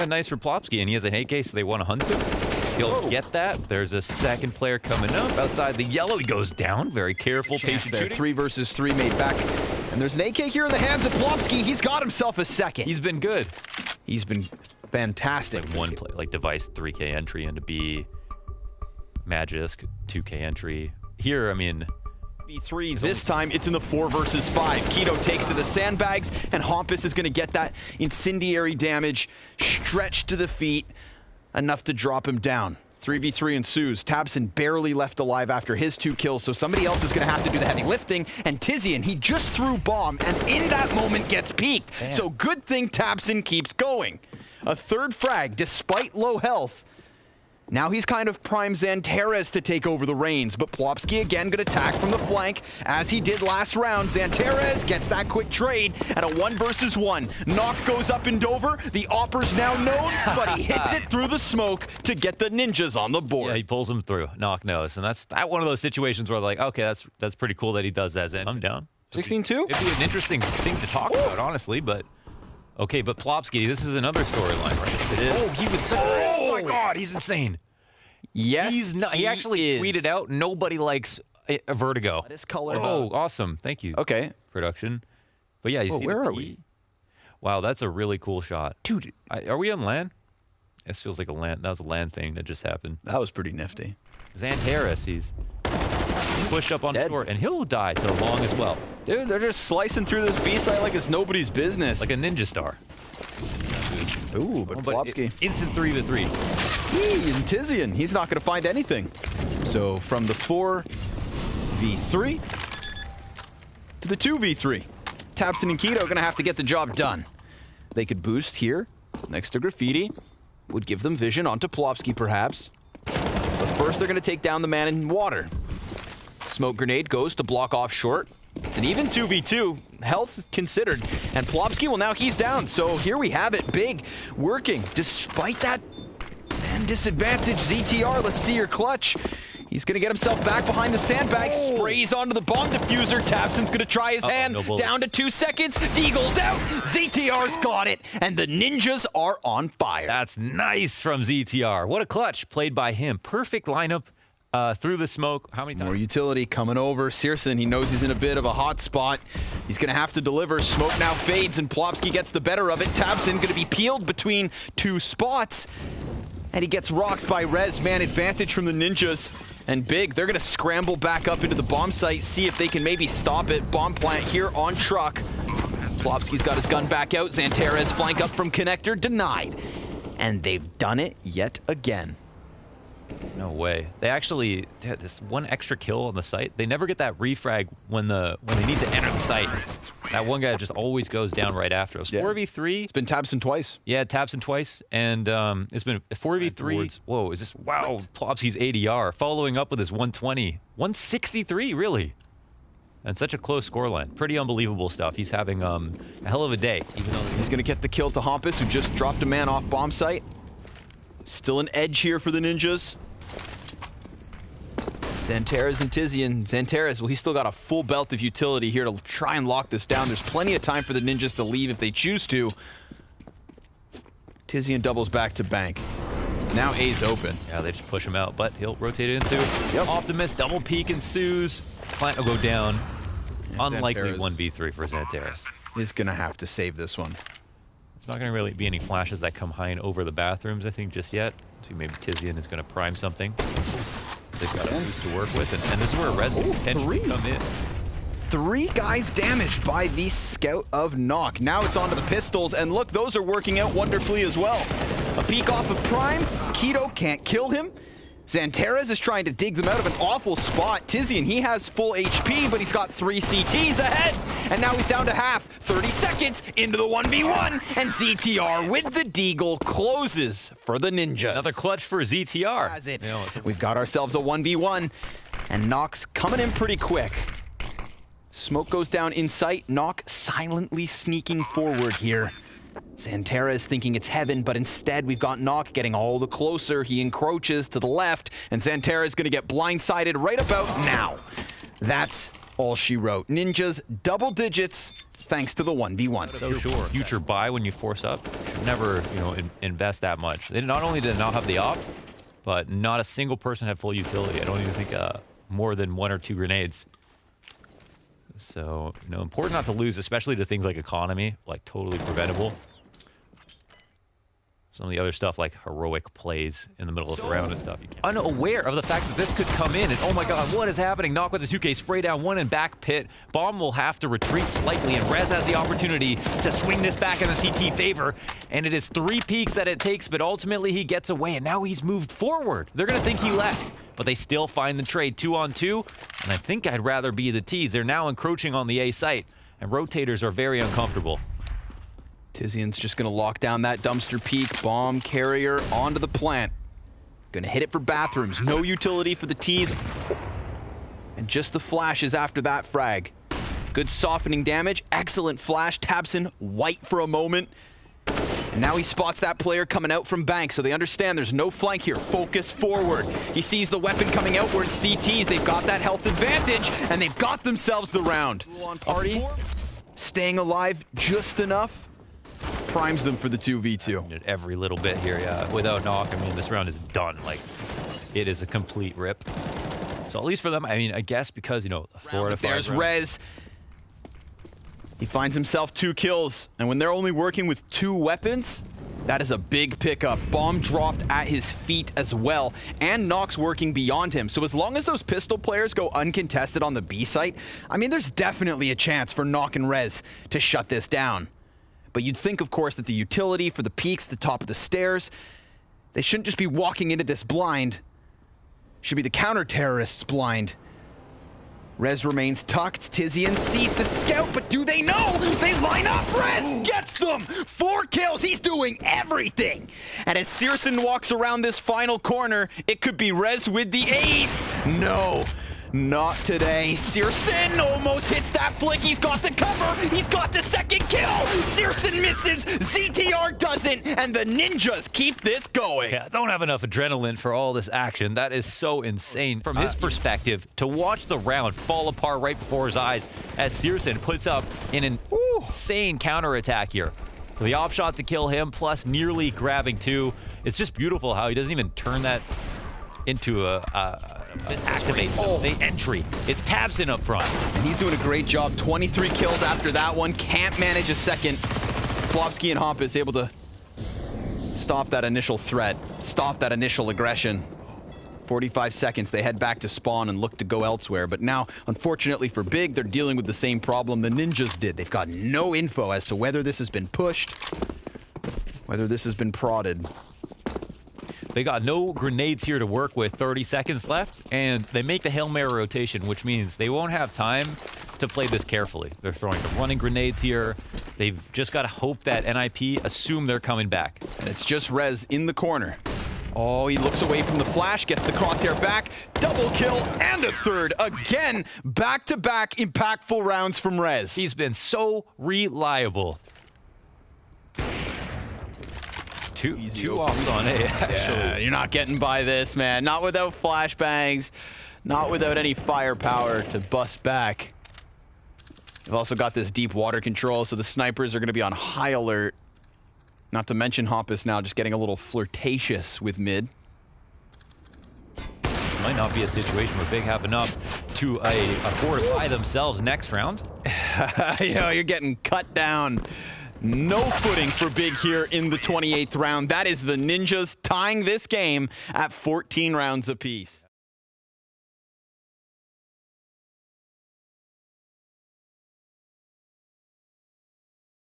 of nice for Plopski, and he has an AK, so they want to hunt him. He'll get that. There's a second player coming up outside the yellow. He goes down. Very careful, patient there. shooting. 3 versus 3 made back. And there's an AK here in the hands of Plopski. He's got himself a second. He's been good. He's been fantastic. Like one play, like device 3K entry into B. Magisk 2K entry. Here, I mean, V3 this time it's in the 4 versus 5. Keto takes to the sandbags, and Hampus is going to get that incendiary damage stretched to the feet, enough to drop him down. 3v3 ensues. Tabson barely left alive after his 2 kills, so somebody else is going to have to do the heavy lifting. And Tizian, he just threw bomb, and in that moment gets peeked. Damn. So good thing Tabson keeps going. A 3rd frag, despite low health. Now he's kind of primed Xanteres to take over the reins, but Plopski again gonna attack from the flank as he did last round. Xanteres gets that quick trade and a 1 versus 1. Knock goes up in Dover. The Opper's now known, but he hits it through the smoke to get the ninjas on the board. yeah, he pulls him through. Knock knows, and that's one of those situations where like, okay, that's pretty cool that he does that. I'm down. 16-2? It'd be an interesting thing to talk about, honestly, but okay, but Plopski, this is another storyline, right? It is. Oh, he was so Oh my God, he's insane. Yes, He actually is. tweeted out, nobody likes a Vertigo. What is color? Oh, awesome. Thank you. Okay. Production. But yeah, you see where the are P? we? Wow, that's a really cool shot. Dude, Are we on land? This feels like a land. That was a land thing that just happened. that was pretty nifty. Xanteres, he's pushed up on Dead. short, and he'll die to long as well. Dude, they're just slicing through this B site like it's nobody's business. Like a ninja star. Ooh, but Plopski. Instant 3v3. And Tizian, he's not going to find anything. So from the 4v3 to the 2v3. Tabson and Keto are going to have to get the job done. They could boost here next to Graffiti. Would give them vision onto Plopski perhaps. But first they're going to take down the man in water. Smoke grenade goes to block off short. It's an even 2v2, health considered. And Plopski, well now he's down. So here we have it, big working. Despite that man disadvantage, ZTR, let's see your clutch. He's gonna get himself back behind the sandbag, sprays onto the bomb diffuser. Tabson's gonna try his hand, no down to 2 seconds. Deagle's out, ZTR's got it, and the ninjas are on fire. That's nice from ZTR. What a clutch played by him. Perfect lineup through the smoke. How many times? More utility coming over. Searson, he knows he's in a bit of a hot spot. He's going to have to deliver. Smoke now fades, and Plopski gets the better of it. Tabson going to be peeled between 2 spots. And he gets rocked by Rez. Man advantage from the ninjas. And Big, they're going to scramble back up into the bomb site, see if they can maybe stop it. Bomb plant here on truck. Plopski's got his gun back out. Xanteres flank up from connector, denied. And they've done it yet again. No way. They actually had this 1 extra kill on the site. They never get that refrag when they need to enter the site. That one guy just always goes down right after us. Yeah. 4v3. It's been Tabson twice. Yeah, Tabson twice, and it's been 4v3. Whoa, is this wow? Plopski's ADR following up with his 120, 163, really, and such a close scoreline. Pretty unbelievable stuff. He's having a hell of a day. Even though He's going to get the kill to Hampus, who just dropped a man off bomb site. Still an edge here for the ninjas. Xanteres and Tizian. Xanteres, well, he's still got a full belt of utility here to try and lock this down. There's plenty of time for the ninjas to leave if they choose to. Tizian doubles back to bank. Now A's open. yeah, they just push him out, but he'll rotate it into Optimus. Double peek ensues. Plant will go down. Unlikely Xanteres 1v3 for Xanteres. is going to have to save this one. There's not going to really be any flashes that come high and over the bathrooms, I think, just yet. So maybe Tizian is going to prime something. They've got a boost to work with, and this is where Res can potentially come in. 3 guys damaged by the Scout of Knock. Now it's onto the pistols, and look, those are working out wonderfully as well. A peek off of Prime. Keto can't kill him. Xanteres is trying to dig them out of an awful spot. Tizian, he has full HP, but he's got 3 CTs ahead. And now he's down to half. 30 seconds into the 1v1. And ZTR with the Deagle closes for the Ninjas. Another clutch for ZTR. Has it. You know, We've got ourselves a 1v1. And Knock's coming in pretty quick. Smoke goes down in sight. Knock silently sneaking forward here. Xanteres thinking it's heaven, but instead we've got Knock getting all the closer. He encroaches to the left, and Xanteres is going to get blindsided right about now. That's all she wrote. Ninjas double digits thanks to the 1v1. So sure. Future buy when you force up. Should never, you know, invest that much. They not only did not have the op, but not a single person had full utility. I don't even think more than 1 or 2 grenades. So, you know, important not to lose, especially to things like economy, like totally preventable. Some of the other stuff like heroic plays in the middle of the round and stuff. You can't. Unaware of the fact that this could come in, and oh my god, what is happening? Knock with the 2K, spray down 1 and back pit. Bomb will have to retreat slightly, and Rez has the opportunity to swing this back in the CT favor. And it is 3 peaks that it takes, but ultimately he gets away, and now he's moved forward. They're gonna think he left, but they still find the trade 2-on-2, and I think I'd rather be the T's. They're now encroaching on the A site, and rotators are very uncomfortable. Tizian's just going to lock down that dumpster peak. Bomb carrier onto the plant. Going to hit it for bathrooms. No utility for the T's. And just the flashes after that frag. Good softening damage. Excellent flash. Tabson white for a moment. And now he spots that player coming out from bank, so they understand there's no flank here. Focus forward. He sees the weapon coming outward. CTs, they've got that health advantage, and they've got themselves the round. Party, staying alive just enough. Primes them for the 2v2. Every little bit here, yeah. Without knock, I mean, this round is done. Like, it is a complete rip. So at least for them, I mean, I guess because, you know, 4 to 5 There's round. Rez. He finds himself 2 kills. And when they're only working with 2 weapons, that is a big pickup. Bomb dropped at his feet as well. And Nox working beyond him. So as long as those pistol players go uncontested on the B site, I mean, there's definitely a chance for Nock and Rez to shut this down. But you'd think, of course, that the utility for the peaks at the top of the stairs, they shouldn't just be walking into this blind. Should be the counter-terrorists blind. Rez remains tucked. Tizian sees the scout, but do they know? They line up. Rez gets them. 4 kills. He's doing everything. And as Searson walks around this final corner, it could be Rez with the ace. No. Not today. Searson almost hits that flick. He's got the cover. He's got the second kill. Searson misses. ZTR doesn't. And the Ninjas keep this going. Yeah, don't have enough adrenaline for all this action. That is so insane. From his perspective, to watch the round fall apart right before his eyes as Searson puts up an insane counterattack here. The op shot to kill him, plus nearly grabbing 2. It's just beautiful how he doesn't even turn that into it activates the entry. It's Tabson up front. And he's doing a great job. 23 kills after that one. Can't manage a second. Plopski and Hampus able to stop that initial threat, stop that initial aggression. 45 seconds, they head back to spawn and look to go elsewhere. But now, unfortunately for Big, they're dealing with the same problem the Ninjas did. They've got no info as to whether this has been pushed, whether this has been prodded. They got no grenades here to work with, 30 seconds left, and they make the Hail Mary rotation, which means they won't have time to play this carefully. They're throwing the running grenades here. They've just got to hope that NIP assume they're coming back. And it's just Rez in the corner. Oh, he looks away from the flash, gets the crosshair back, double kill, and a third. Again, back-to-back impactful rounds from Rez. He's been so reliable. Two off on A, actually. Yeah, you're not getting by this, man. Not without flashbangs, not without any firepower to bust back. They've also got this deep water control, so the snipers are going to be on high alert. Not to mention Hampus now just getting a little flirtatious with mid. This might not be a situation where Big have enough to fortify themselves next round. You know, you're getting cut down. No footing for Big here in the 28th round. That is the Ninjas tying this game at 14 rounds apiece.